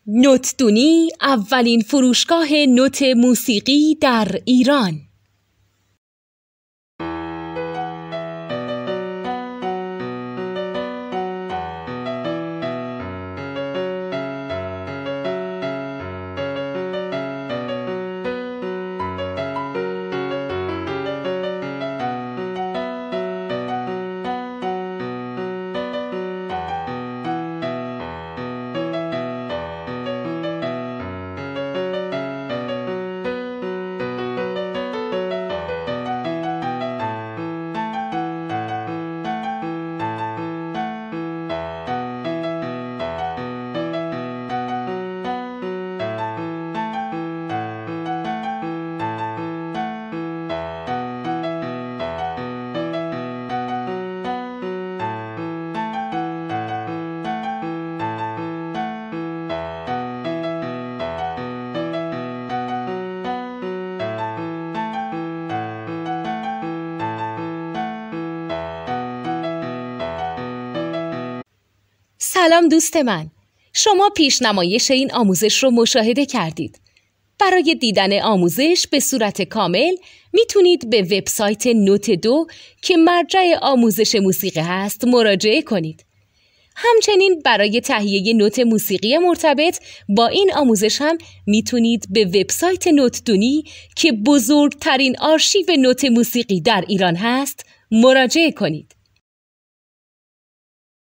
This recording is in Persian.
نوتدونی اولین فروشگاه نوت موسیقی در ایران. سلام دوست من، شما پیشنمایش این آموزش رو مشاهده کردید. برای دیدن آموزش به صورت کامل میتونید به وبسایت نوت 2 که مرجع آموزش موسیقی هست مراجعه کنید. همچنین برای تهیه نوت موسیقی مرتبط با این آموزش هم میتونید به وبسایت نوتدونی که بزرگترین آرشیو نوت موسیقی در ایران هست مراجعه کنید.